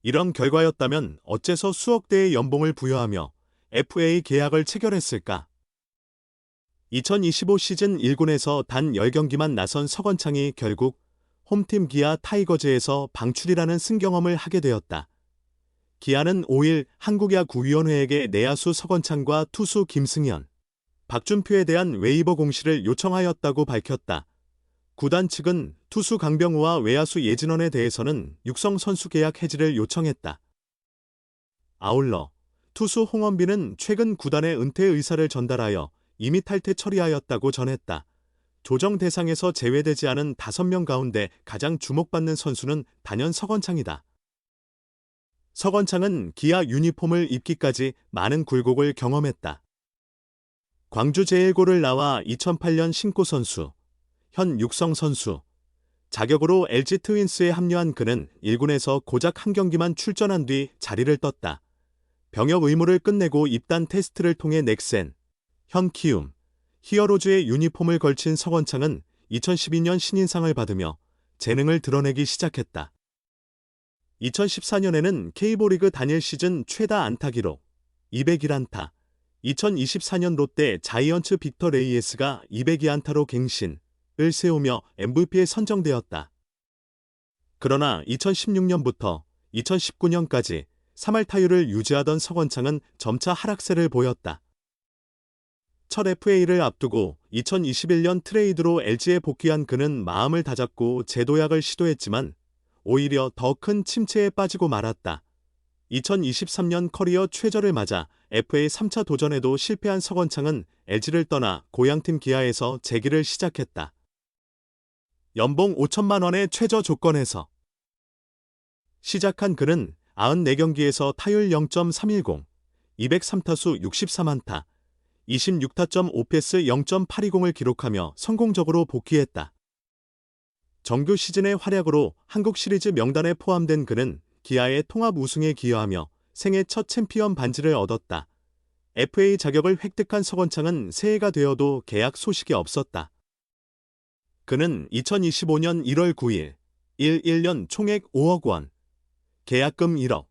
이런 결과였다면 어째서 수억 대의 연봉을 부여하며 FA 계약을 체결했을까? 2025 시즌 1군에서 단 10경기만 나선 서건창이 결국 홈팀 기아 타이거즈에서 방출이라는 승경험을 하게 되었다. 기아는 5일 한국야구위원회에게 내야수 서건창과 투수 김승현, 박준표에 대한 웨이버 공시를 요청하였다고 밝혔다. 구단 측은 투수 강병우와 외야수 예진원에 대해서는 육성 선수 계약 해지를 요청했다. 아울러 투수 홍원빈은 최근 구단의 은퇴 의사를 전달하여 이미 탈퇴 처리하였다고 전했다. 조정 대상에서 제외되지 않은 5명 가운데 가장 주목받는 선수는 단연 서건창이다. 서건창은 기아 유니폼을 입기까지 많은 굴곡을 경험했다. 광주 제일고를 나와 2008년 신고 선수, 현 육성 선수, 자격으로 LG 트윈스에 합류한 그는 1군에서 고작 한 경기만 출전한 뒤 자리를 떴다. 병역 의무를 끝내고 입단 테스트를 통해 넥센, 현 키움, 히어로즈의 유니폼을 걸친 서건창은 2012년 신인상을 받으며 재능을 드러내기 시작했다. 2014년에는 K리그 단일 시즌 최다 안타 기록 201안타, 2024년 롯데 자이언츠 빅터 레이에스가 202안타로 갱신을 세우며 MVP에 선정되었다. 그러나 2016년부터 2019년까지 3할 타율을 유지하던 서건창은 점차 하락세를 보였다. 첫 FA를 앞두고 2021년 트레이드로 LG에 복귀한 그는 마음을 다잡고 재도약을 시도했지만 오히려 더 큰 침체에 빠지고 말았다. 2023년 커리어 최저를 맞아 FA 3차 도전에도 실패한 서건창은 LG를 떠나 고향팀 기아에서 재기를 시작했다. 연봉 5천만 원의 최저 조건에서 시작한 그는 94경기에서 타율 0.310, 203타수 63안타, 26타점 오패스 0.820을 기록하며 성공적으로 복귀했다. 정규 시즌의 활약으로 한국 시리즈 명단에 포함된 그는 기아의 통합 우승에 기여하며 생애 첫 챔피언 반지를 얻었다. FA 자격을 획득한 서건창은 새해가 되어도 계약 소식이 없었다. 그는 2025년 1월 9일 1년 총액 5억 원, 계약금 1억,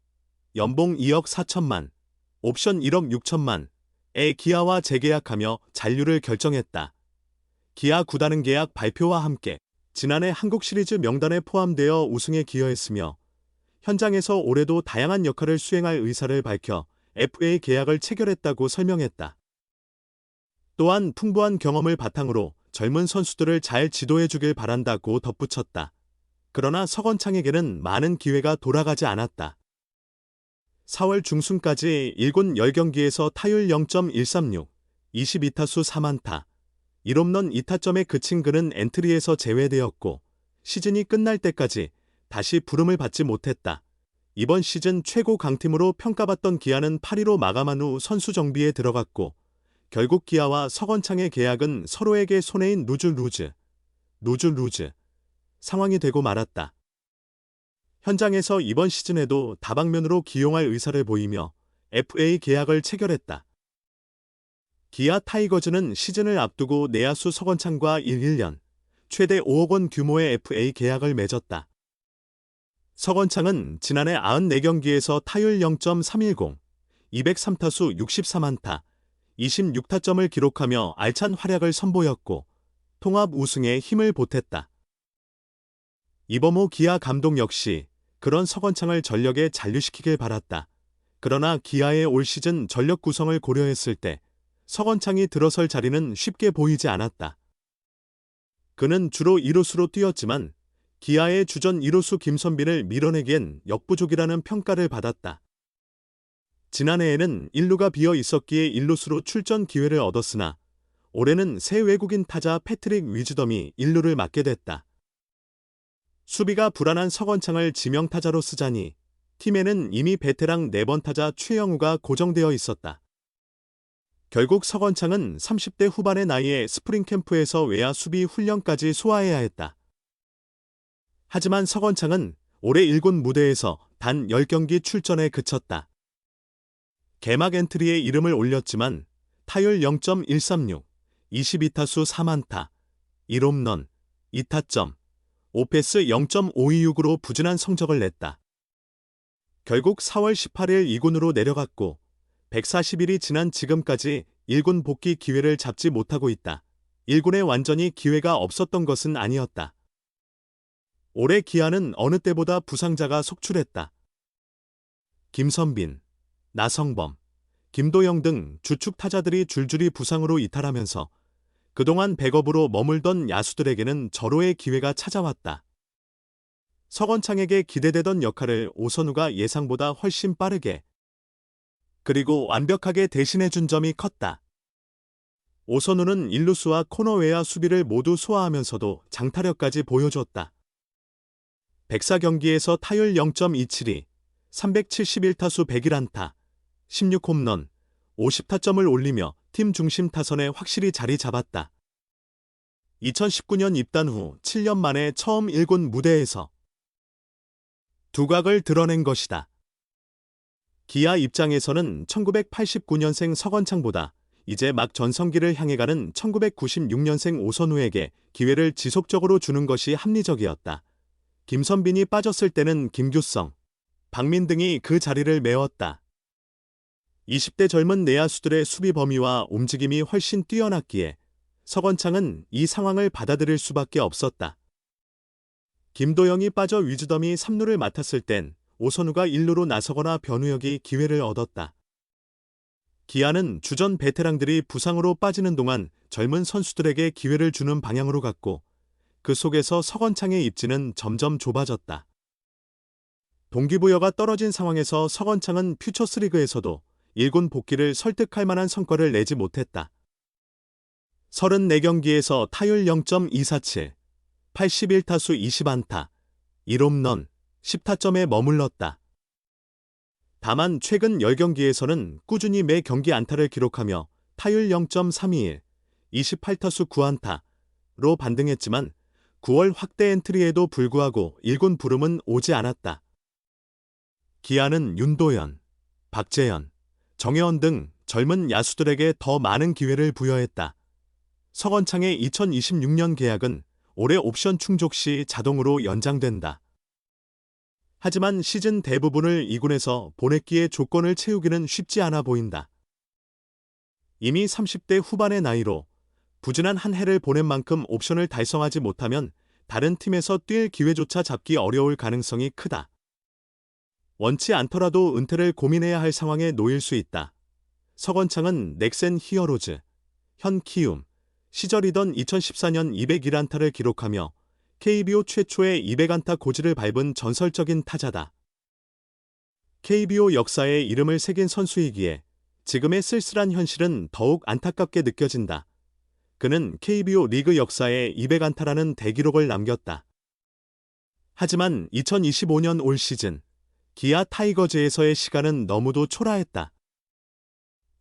연봉 2억 4천만, 옵션 1억 6천만, 에 기아와 재계약하며 잔류를 결정했다. 기아 구단은 계약 발표와 함께 지난해 한국 시리즈 명단에 포함되어 우승에 기여했으며 현장에서 올해도 다양한 역할을 수행할 의사를 밝혀 FA 계약을 체결했다고 설명했다. 또한 풍부한 경험을 바탕으로 젊은 선수들을 잘 지도해주길 바란다고 덧붙였다. 그러나 서건창에게는 많은 기회가 돌아가지 않았다. 4월 중순까지 1군 10경기에서 타율 0.136, 22타수 3안타, 1홈런 2타점에 그친 그는 엔트리에서 제외되었고 시즌이 끝날 때까지 다시 부름을 받지 못했다. 이번 시즌 최고 강팀으로 평가받던 기아는 8위로 마감한 후 선수 정비에 들어갔고 결국 기아와 서건창의 계약은 서로에게 손해인 루즈 상황이 되고 말았다. 현장에서 이번 시즌에도 다방면으로 기용할 의사를 보이며 FA 계약을 체결했다. 기아 타이거즈는 시즌을 앞두고 내야수 서건창과 1년, 최대 5억 원 규모의 FA 계약을 맺었다. 서건창은 지난해 94경기에서 타율 0.310, 203타수 63안타, 26타점을 기록하며 알찬 활약을 선보였고 통합 우승에 힘을 보탰다. 이범호 기아 감독 역시 그런 서건창을 전력에 잔류시키길 바랐다. 그러나 기아의 올 시즌 전력 구성을 고려했을 때 서건창이 들어설 자리는 쉽게 보이지 않았다. 그는 주로 2루수로 뛰었지만 기아의 주전 2루수 김선빈을 밀어내기엔 역부족이라는 평가를 받았다. 지난해에는 1루가 비어 있었기에 1루수로 출전 기회를 얻었으나 올해는 새 외국인 타자 패트릭 위즈덤이 1루를 맡게 됐다. 수비가 불안한 서건창을 지명타자로 쓰자니 팀에는 이미 베테랑 4번 타자 최영우가 고정되어 있었다. 결국 서건창은 30대 후반의 나이에 스프링 캠프에서 외야 수비 훈련까지 소화해야 했다. 하지만 서건창은 올해 1군 무대에서 단 10경기 출전에 그쳤다. 개막 엔트리에 이름을 올렸지만 타율 0.136, 22타수 3안타, 1홈런, 2타점, 오패스 0.526으로 부진한 성적을 냈다. 결국 4월 18일 2군으로 내려갔고 140일이 지난 지금까지 1군 복귀 기회를 잡지 못하고 있다. 1군에 완전히 기회가 없었던 것은 아니었다. 올해 기아는 어느 때보다 부상자가 속출했다. 김선빈, 나성범, 김도영 등 주축 타자들이 줄줄이 부상으로 이탈하면서 그동안 백업으로 머물던 야수들에게는 절호의 기회가 찾아왔다. 서건창에게 기대되던 역할을 오선우가 예상보다 훨씬 빠르게 그리고 완벽하게 대신해준 점이 컸다. 오선우는 일루수와 코너 외야 수비를 모두 소화하면서도 장타력까지 보여줬다. 104경기에서 타율 0.272, 371타수 101안타, 16홈런, 50타점을 올리며 팀 중심 타선에 확실히 자리 잡았다. 2019년 입단 후 7년 만에 처음 1군 무대에서 두각을 드러낸 것이다. 기아 입장에서는 1989년생 서건창보다 이제 막 전성기를 향해 가는 1996년생 오선우에게 기회를 지속적으로 주는 것이 합리적이었다. 김선빈이 빠졌을 때는 김규성, 박민 등이 그 자리를 메웠다. 20대 젊은 내야수들의 수비 범위와 움직임이 훨씬 뛰어났기에 서건창은 이 상황을 받아들일 수밖에 없었다. 김도영이 빠져 위즈덤이 3루를 맡았을 땐 오선우가 1루로 나서거나 변우혁이 기회를 얻었다. 기아는 주전 베테랑들이 부상으로 빠지는 동안 젊은 선수들에게 기회를 주는 방향으로 갔고 그 속에서 서건창의 입지는 점점 좁아졌다. 동기부여가 떨어진 상황에서 서건창은 퓨처스리그에서도 1군 복귀를 설득할 만한 성과를 내지 못했다. 34경기에서 타율 0.247, 81타수 20안타, 1홈런, 10타점에 머물렀다. 다만 최근 10경기에서는 꾸준히 매 경기 안타를 기록하며 타율 0.321, 28타수 9안타로 반등했지만 9월 확대 엔트리에도 불구하고 1군 부름은 오지 않았다. 기아는 윤도현, 박재현, 정혜원 등 젊은 야수들에게 더 많은 기회를 부여했다. 서건창의 2026년 계약은 올해 옵션 충족 시 자동으로 연장된다. 하지만 시즌 대부분을 2군에서 보냈기에 조건을 채우기는 쉽지 않아 보인다. 이미 30대 후반의 나이로 부진한 한 해를 보낸 만큼 옵션을 달성하지 못하면 다른 팀에서 뛸 기회조차 잡기 어려울 가능성이 크다. 원치 않더라도 은퇴를 고민해야 할 상황에 놓일 수 있다. 서건창은 넥센 히어로즈, 현 키움 시절이던 2014년 201안타를 기록하며 KBO 최초의 200안타 고지를 밟은 전설적인 타자다. KBO 역사에 이름을 새긴 선수이기에 지금의 쓸쓸한 현실은 더욱 안타깝게 느껴진다. 그는 KBO 리그 역사에 200안타라는 대기록을 남겼다. 하지만 2025년 올 시즌 기아 타이거즈에서의 시간은 너무도 초라했다.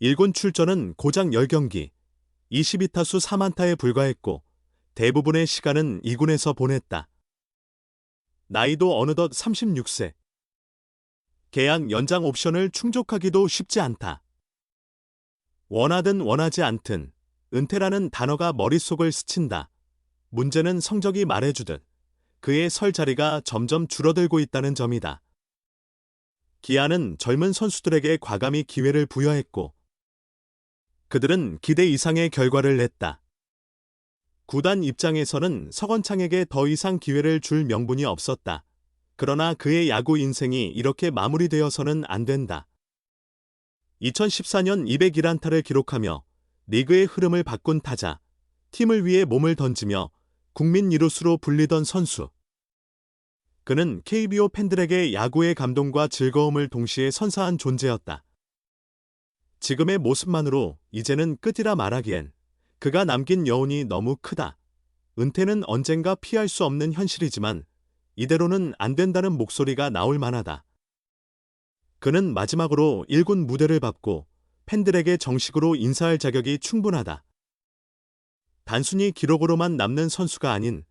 1군 출전은 고작 10경기, 22타수 3안타에 불과했고 대부분의 시간은 2군에서 보냈다. 나이도 어느덧 36세. 계약 연장 옵션을 충족하기도 쉽지 않다. 원하든 원하지 않든 은퇴라는 단어가 머릿속을 스친다. 문제는 성적이 말해주듯 그의 설 자리가 점점 줄어들고 있다는 점이다. 기아는 젊은 선수들에게 과감히 기회를 부여했고 그들은 기대 이상의 결과를 냈다. 구단 입장에서는 서건창에게 더 이상 기회를 줄 명분이 없었다. 그러나 그의 야구 인생이 이렇게 마무리되어서는 안 된다. 2014년 201안타를 기록하며 리그의 흐름을 바꾼 타자, 팀을 위해 몸을 던지며 국민 이루수로 불리던 선수. 그는 KBO 팬들에게 야구의 감동과 즐거움을 동시에 선사한 존재였다. 지금의 모습만으로 이제는 끝이라 말하기엔 그가 남긴 여운이 너무 크다. 은퇴는 언젠가 피할 수 없는 현실이지만 이대로는 안 된다는 목소리가 나올 만하다. 그는 마지막으로 1군 무대를 밟고 팬들에게 정식으로 인사할 자격이 충분하다. 단순히 기록으로만 남는 선수가 아닌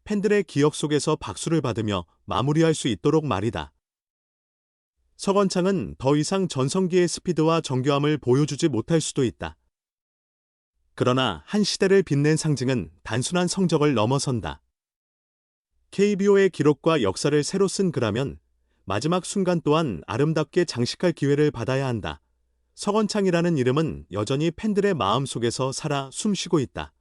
팬들의 기억 속에서 박수를 받으며 마무리할 수 있도록 말이다. 서건창은 더 이상 전성기의 스피드와 정교함을 보여주지 못할 수도 있다. 그러나 한 시대를 빛낸 상징은 단순한 성적을 넘어선다. KBO의 기록과 역사를 새로 쓴 그라면 마지막 순간 또한 아름답게 장식할 기회를 받아야 한다. 서건창이라는 이름은 여전히 팬들의 마음속에서 살아 숨쉬고 있다.